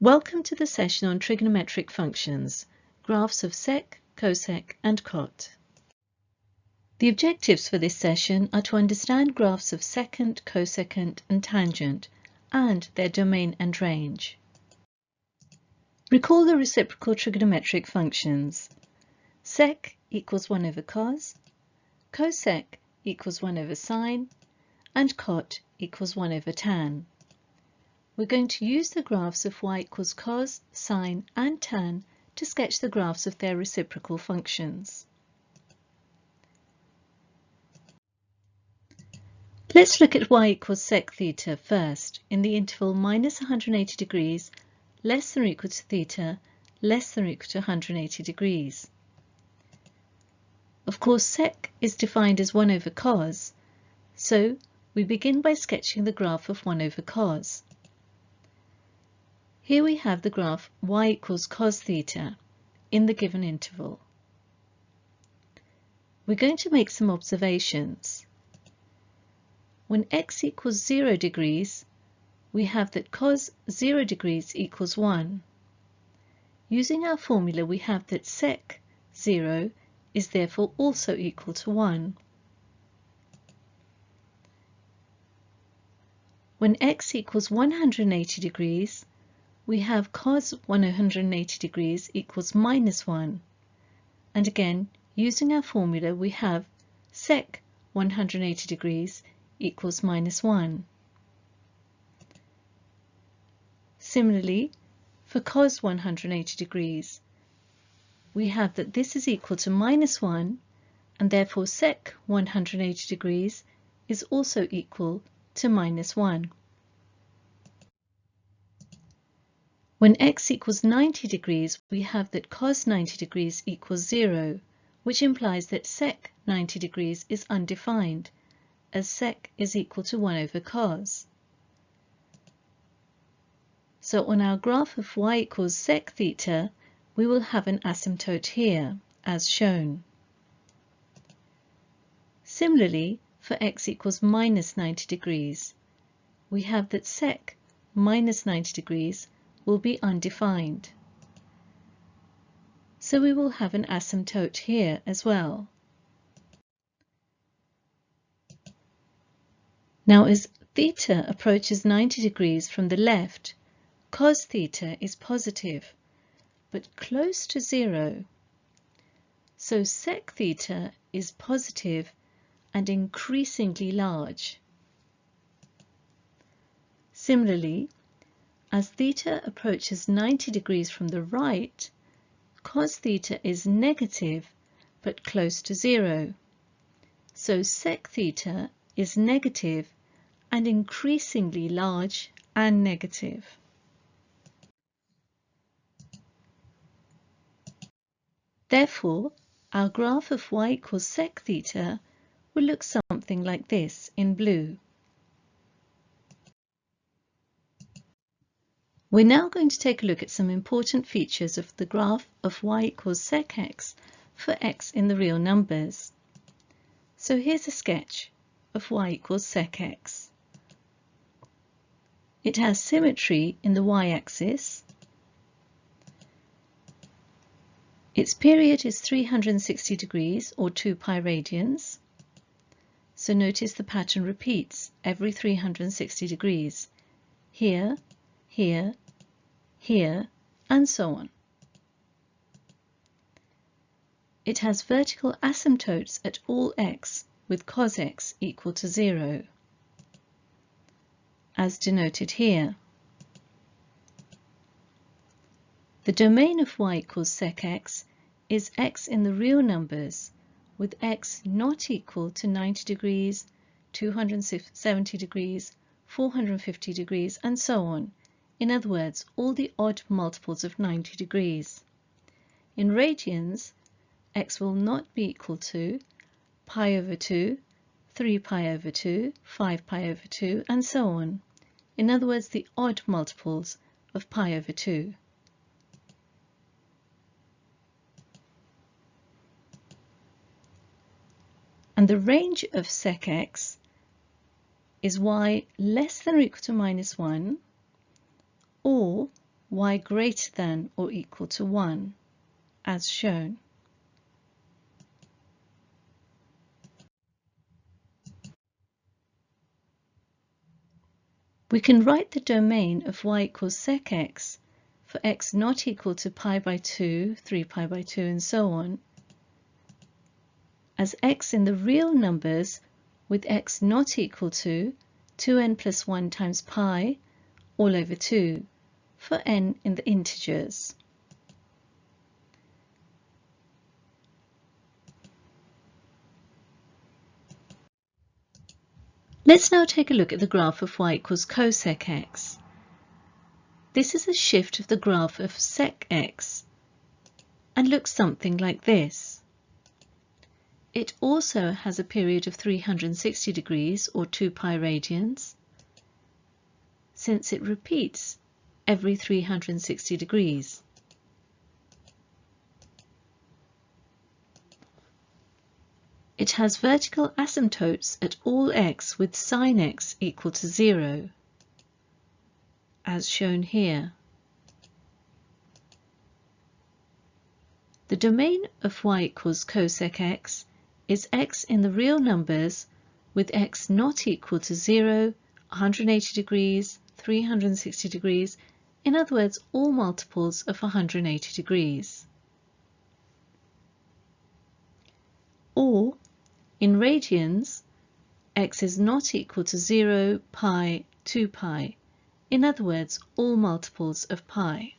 Welcome to the session on trigonometric functions, graphs of sec, cosec and cot. The objectives for this session are to understand graphs of secant, cosecant and tangent and their domain and range. Recall the reciprocal trigonometric functions. Sec equals 1 over cos, cosec equals 1 over sine, and cot equals 1 over tan. We're going to use the graphs of y equals cos, sine and tan to sketch the graphs of their reciprocal functions. Let's look at y equals sec theta first in the interval minus 180 degrees less than or equal to theta less than or equal to 180 degrees. Of course, sec is defined as 1 over cos, so we begin by sketching the graph of 1 over cos. Here we have the graph y equals cos theta in the given interval. We're going to make some observations. When x equals 0 degrees, we have that cos 0 degrees equals 1. Using our formula, we have that sec 0 is therefore also equal to 1. When x equals 180 degrees, we have cos 180 degrees equals minus 1. And again, using our formula, we have sec 180 degrees equals minus 1. Similarly, for cos 180 degrees, we have that this is equal to minus 1, and therefore sec 180 degrees is also equal to minus 1. When x equals 90 degrees, we have that cos 90 degrees equals 0, which implies that sec 90 degrees is undefined, as sec is equal to 1 over cos. So on our graph of y equals sec theta, we will have an asymptote here, as shown. Similarly, for x equals minus 90 degrees, we have that sec minus 90 degrees will be undefined. So we will have an asymptote here as well. Now, as theta approaches 90 degrees from the left, cos theta is positive, but close to 0. So sec theta is positive and increasingly large. Similarly, as theta approaches 90 degrees from the right, cos theta is negative but close to 0. So sec theta is negative and increasingly large and negative. Therefore, our graph of y equals sec theta will look something like this in blue. We're now going to take a look at some important features of the graph of y equals secx for x in the real numbers. So here's a sketch of y equals secx. It has symmetry in the y-axis. Its period is 360 degrees or 2 pi radians. So notice the pattern repeats every 360 degrees. Here, here, here, and so on. It has vertical asymptotes at all x with cosec equal to 0, as denoted here. The domain of y equals secx is x in the real numbers, with x not equal to 90 degrees, 270 degrees, 450 degrees, and so on. In other words, all the odd multiples of 90 degrees. In radians, x will not be equal to pi over 2, 3 pi over 2, 5 pi over 2, and so on. In other words, the odd multiples of pi over 2. And the range of secx is y less than or equal to minus 1 or y greater than or equal to 1, as shown. We can write the domain of y equals secx for x not equal to pi by 2, 3 pi by 2, and so on, as x in the real numbers with x not equal to 2n plus 1 times pi all over 2 for n in the integers. Let's now take a look at the graph of y equals cosec x. This is a shift of the graph of secx and looks something like this. It also has a period of 360 degrees or 2 pi radians, since it repeats every 360 degrees. It has vertical asymptotes at all x with sin x equal to 0, as shown here. The domain of y equals cosec x is x in the real numbers with x not equal to 0, 180 degrees, 360 degrees, in other words, all multiples of 180 degrees. Or, in radians, x is not equal to 0, pi, 2 pi, in other words, all multiples of pi.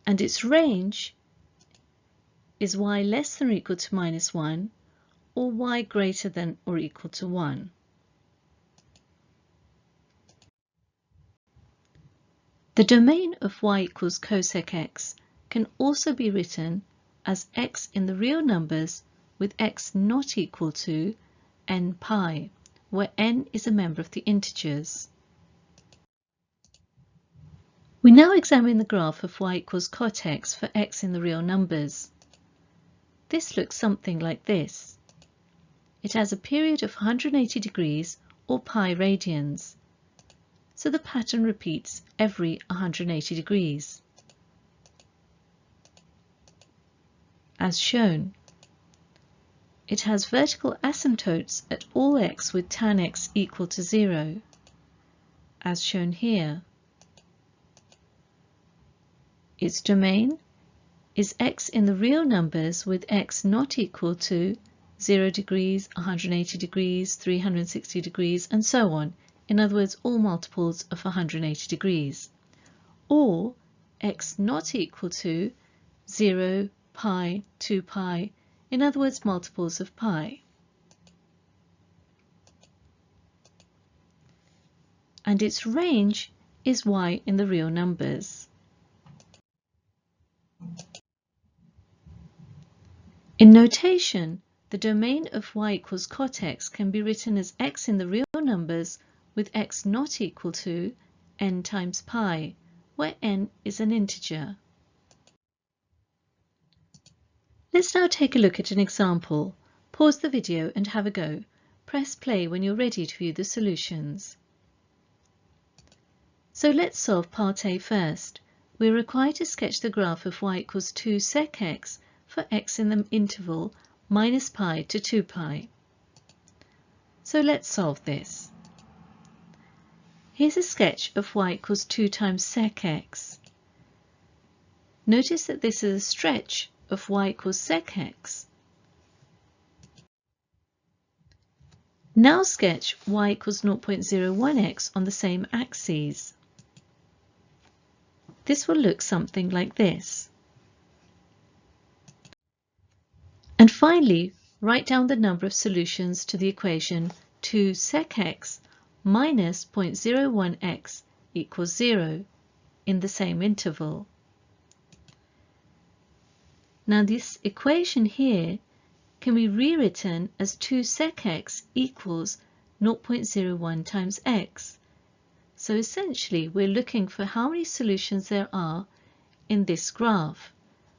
And its range is y less than or equal to minus 1 or y greater than or equal to 1. The domain of y equals cosec x can also be written as x in the real numbers with x not equal to n pi, where n is a member of the integers. We now examine the graph of y equals cotx for x in the real numbers. This looks something like this. It has a period of 180 degrees or pi radians, so the pattern repeats every 180 degrees, as shown. It has vertical asymptotes at all x with tan x equal to 0, as shown here. Its domain is x in the real numbers with x not equal to 0 degrees, 180 degrees, 360 degrees, and so on, in other words, all multiples of 180 degrees, or x not equal to 0, pi, 2 pi, in other words, multiples of pi. And its range is y in the real numbers. In notation, the domain of y equals cotx can be written as x in the real numbers with x not equal to n times pi, where n is an integer. Let's now take a look at an example. Pause the video and have a go. Press play when you're ready to view the solutions. So let's solve part A first. We're required to sketch the graph of y equals 2 sec x for x in the interval minus pi to 2 pi. So let's solve this. Here's a sketch of y equals 2 times sec x. Notice that this is a stretch of y equals sec x. Now sketch y equals 0.01x on the same axes. This will look something like this. And finally, write down the number of solutions to the equation 2 sec x minus 0.01x equals 0 in the same interval. Now this equation here can be rewritten as 2 sec x equals 0.01 times x. So essentially we're looking for how many solutions there are in this graph.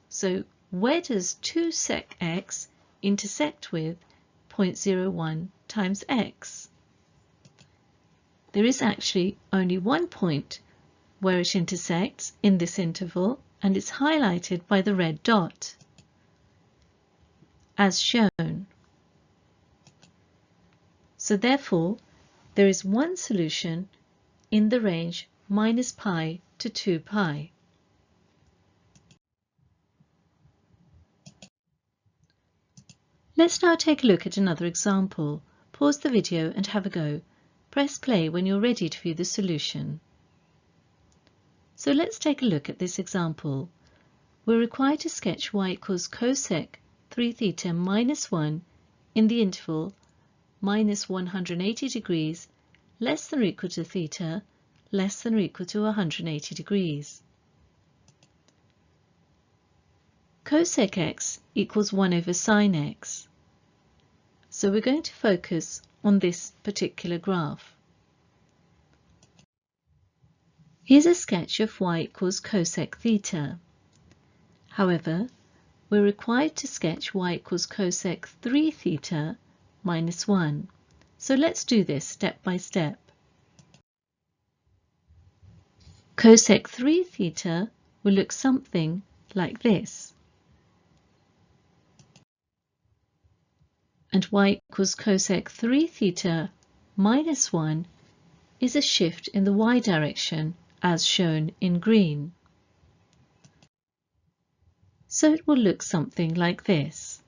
So where does 2 sec x intersect with 0.01 times x? there is actually only one point where it intersects in this interval, and it's highlighted by the red dot, as shown. So therefore, there is one solution in the range minus pi to 2 pi. Let's now take a look at another example. Pause the video and have a go. Press play when you're ready to view the solution. So let's take a look at this example. We're required to sketch y equals cosec 3 theta minus 1 in the interval minus 180 degrees less than or equal to theta less than or equal to 180 degrees. Cosec x equals 1 over sin x. So we're going to focus on this particular graph. Here's a sketch of y equals cosec theta. However, we're required to sketch y equals cosec 3 theta minus 1. So let's do this step by step. Cosec 3 theta will look something like this. And y equals cosec 3 theta minus 1 is a shift in the y direction as shown in green. So it will look something like this.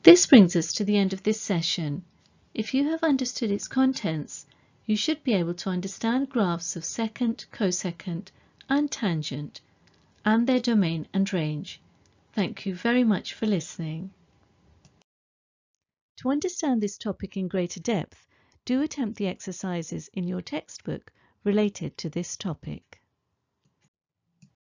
This brings us to the end of this session. If you have understood its contents, you should be able to understand graphs of secant, cosecant, and tangent, and their domain and range. Thank you very much for listening. To understand this topic in greater depth, do attempt the exercises in your textbook related to this topic.